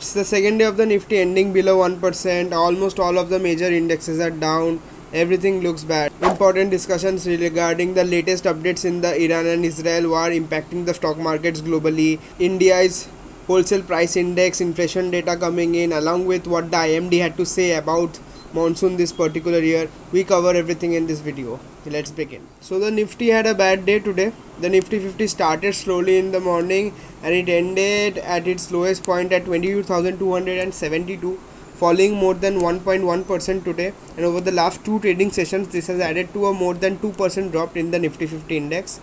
It's the second day of the Nifty ending below 1%. Almost all of the major indexes are down. Everything looks bad. Important discussions regarding the latest updates in the Iran and Israel war impacting the stock markets globally. India's wholesale price index, inflation data coming in, along with what the IMD had to say about monsoon this particular year. We cover everything in this video. Let's begin. So the Nifty had a bad day today. The Nifty 50 started slowly in the morning and it ended at its lowest point at 22,272, falling more than 1.1% today. And over the last two trading sessions, this has added to a more than 2% drop in the Nifty 50 index.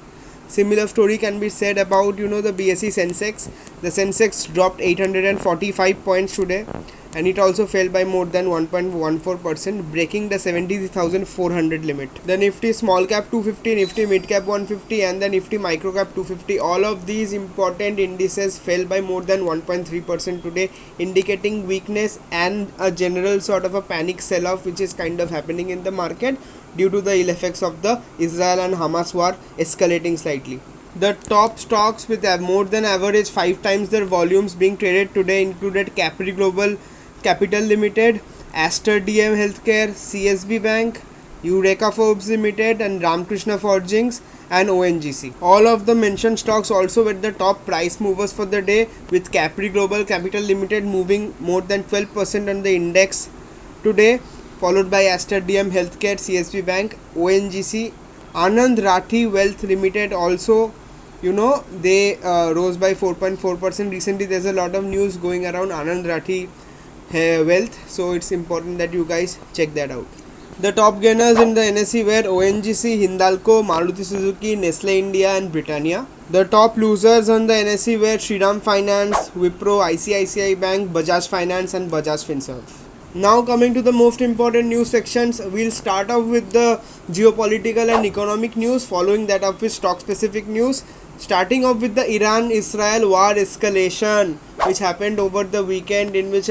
Similar story can be said about the BSE Sensex. The Sensex dropped 845 points today and it also fell by more than 1.14%, breaking the 70,400 limit. The Nifty small cap 250, Nifty mid cap 150 and the Nifty micro cap 250, all of these important indices fell by more than 1.3% today, indicating weakness and a general sort of a panic sell-off which is kind of happening in the market due to the ill effects of the Israel and Hamas war escalating slightly. The top stocks with more than average 5 times their volumes being traded today included Capri Global Capital Limited, Aster DM Healthcare, CSB Bank, Eureka Forbes Limited and Ramkrishna Forgings and ONGC. All of the mentioned stocks also were the top price movers for the day, with Capri Global Capital Limited moving more than 12% on the index today, followed by Aster DM Healthcare, CSB Bank, ONGC. Anand Rathi Wealth Limited also, they rose by 4.4%. Recently there's a lot of news going around Anand Rathi Wealth, so it's important that you guys check that out. The top gainers in the NSE were ONGC, Hindalco, Maruti Suzuki, Nestle India and Britannia. The top losers on the NSE were Shriram Finance, Wipro, ICICI Bank, Bajaj Finance and Bajaj Finserv. Now coming to the most important news sections, we'll start off with the geopolitical and economic news, following that up with stock specific news. Starting off with the Iran-Israel war escalation, which happened over the weekend, in which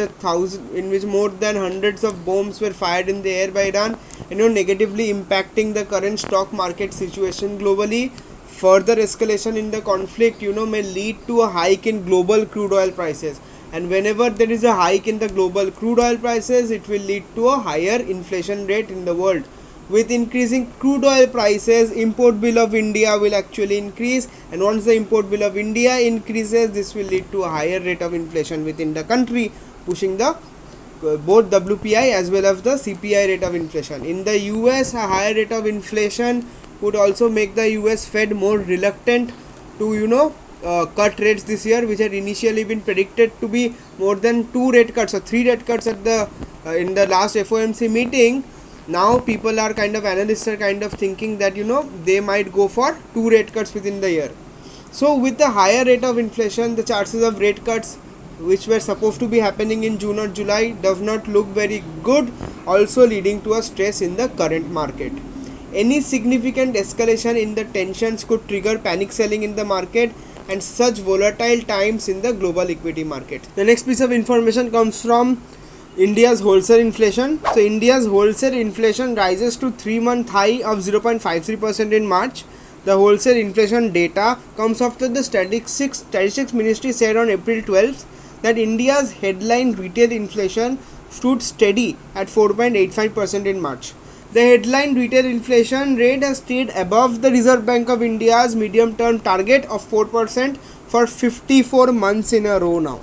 more than hundreds of bombs were fired in the air by Iran, negatively impacting the current stock market situation globally. Further escalation in the conflict, may lead to a hike in global crude oil prices. And whenever there is a hike in the global crude oil prices, it will lead to a higher inflation rate in the world. With increasing crude oil prices, import bill of India will actually increase, and once the import bill of India increases, this will lead to a higher rate of inflation within the country, pushing the both WPI as well as the CPI rate of inflation. In the US, a higher rate of inflation would also make the US Fed more reluctant to cut rates this year, which had initially been predicted to be more than 2 rate cuts or 3 rate cuts at the in the last FOMC meeting. Now analysts are thinking that they might go for 2 rate cuts within the year. So with the higher rate of inflation, the chances of rate cuts which were supposed to be happening in June or July does not look very good, also leading to a stress in the current market. Any significant escalation in the tensions could trigger panic selling in the market and such volatile times in the global equity market. The next piece of information comes from India's wholesale inflation. So India's wholesale inflation rises to 3-month high of 0.53% in March. The wholesale inflation data comes after the Statistics Ministry said on April 12th that India's headline retail inflation stood steady at 4.85% in March. The headline retail inflation rate has stayed above the Reserve Bank of India's medium-term target of 4% for 54 months in a row now.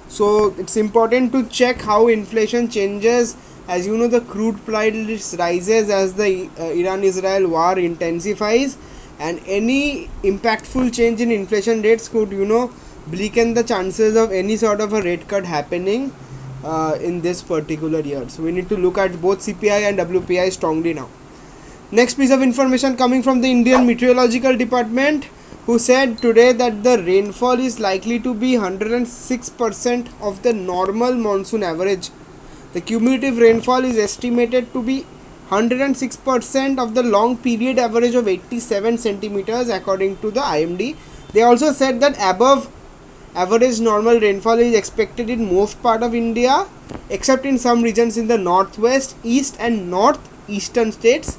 So it's important to check how inflation changes. As the crude price rises as the Iran-Israel war intensifies, and any impactful change in inflation rates could bleaken the chances of any sort of a rate cut happening in this particular year. So we need to look at both CPI and WPI strongly now. Next piece of information coming from the Indian Meteorological Department, who said today that the rainfall is likely to be 106% of the normal monsoon average. The cumulative rainfall is estimated to be 106% of the long period average of 87 centimeters according to the IMD. They also said that above average normal rainfall is expected in most part of India, except in some regions in the northwest, east and northeastern states.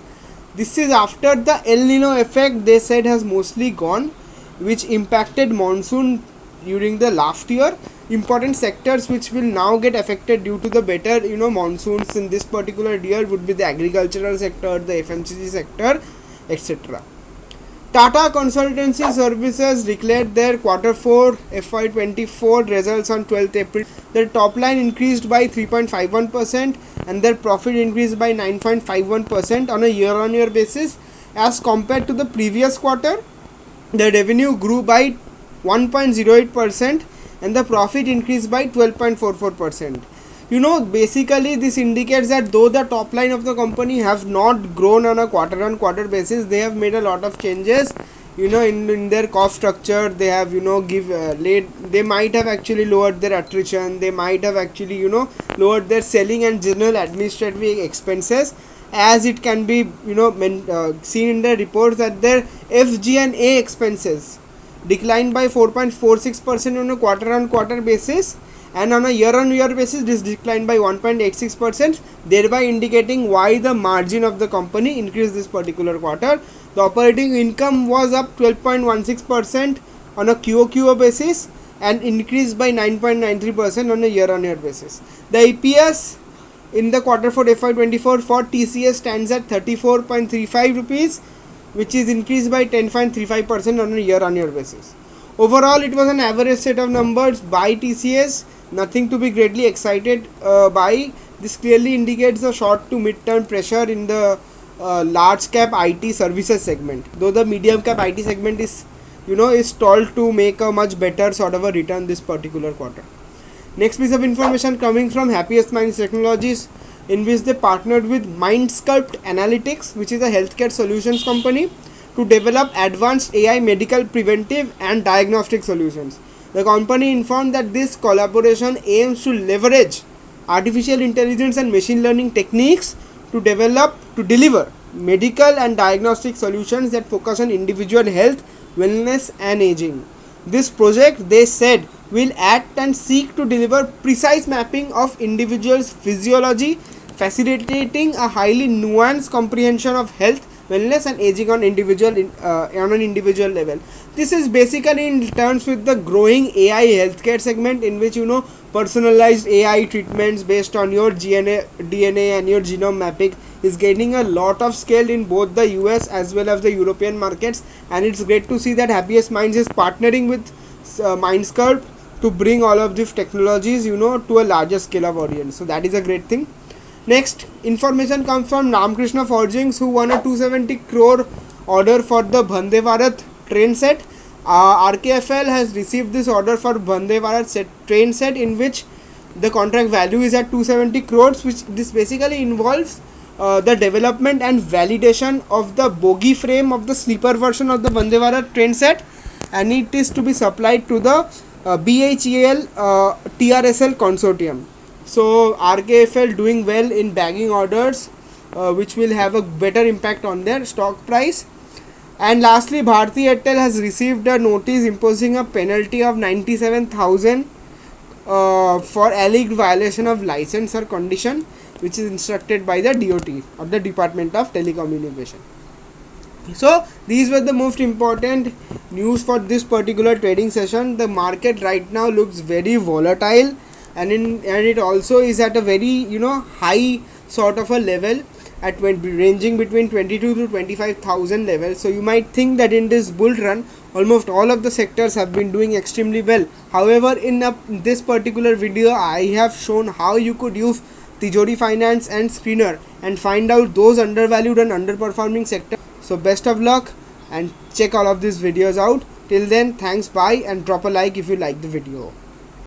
This is after the El Nino effect, they said, has mostly gone, which impacted monsoon during the last year. Important sectors which will now get affected due to the better monsoons in this particular year would be the agricultural sector, the FMCG sector, etc. Tata Consultancy Services declared their Q4 FY24 results on 12th April. Their top line increased by 3.51% and their profit increased by 9.51% on a year-on-year basis. As compared to the previous quarter, the revenue grew by 1.08% and the profit increased by 12.44%. Basically this indicates that though the top line of the company have not grown on a quarter-on-quarter basis, they have made a lot of changes in their cost structure. They have they might have actually lowered their attrition, they might have actually lowered their selling and general administrative expenses, as it can be seen in the reports that their FG&A expenses declined by 4.46% on a quarter-on-quarter basis, and on a year-on-year basis this declined by 1.86%, thereby indicating why the margin of the company increased this particular quarter. The operating income was up 12.16% on a QoQ basis and increased by 9.93% on a year-on-year basis. The EPS in the Q4 FY24 for TCS stands at 34.35 rupees, which is increased by 10.35% on a year-on-year basis. Overall, it was an average set of numbers by TCS, nothing to be greatly excited by. This clearly indicates the short to mid-term pressure in the large cap IT services segment, though the medium cap IT segment is stalled to make a much better sort of a return this particular quarter. Next piece of information coming from Happiest Minds Technologies, in which they partnered with Mindsculpt Analytics, which is a healthcare solutions company, to develop advanced AI medical preventive and diagnostic solutions. The company informed that this collaboration aims to leverage artificial intelligence and machine learning techniques to deliver medical and diagnostic solutions that focus on individual health, wellness and aging. This project, they said, will act and seek to deliver precise mapping of individuals' physiology, facilitating a highly nuanced comprehension of health, wellness and aging on an individual level. This is basically in terms with the growing AI healthcare segment, in which personalized AI treatments based on your DNA and your genome mapping is gaining a lot of scale in both the US as well as the European markets, and it's great to see that Happiest Minds is partnering with Mindsculpt to bring all of these technologies to a larger scale of audience. So that is a great thing. Next information comes from Ramkrishna Forgings, who won a 270 crore order for the Vande Bharat train set. RKFL has received this order for Vande Bharat train set, in which the contract value is at 270 crores, which this basically involves the development and validation of the bogie frame of the sleeper version of the Vande Bharat train set, and it is to be supplied to the BHEL TRSL consortium. So RKFL doing well in bagging orders, which will have a better impact on their stock price. And lastly, Bharti Airtel has received a notice imposing a penalty of 97,000 for alleged violation of license or condition, which is instructed by the DOT, or the Department of Telecommunication. So these were the most important news for this particular trading session. The market right now looks very volatile, and it also is at a very high sort of a level, at ranging between 22 to 25,000 levels. So you might think that in this bull run almost all of the sectors have been doing extremely well. However, in this particular video I have shown how you could use Tijori Finance and Screener and find out those undervalued and underperforming sectors. So best of luck and check all of these videos out. Till then, thanks, bye, and drop a like if you like the video.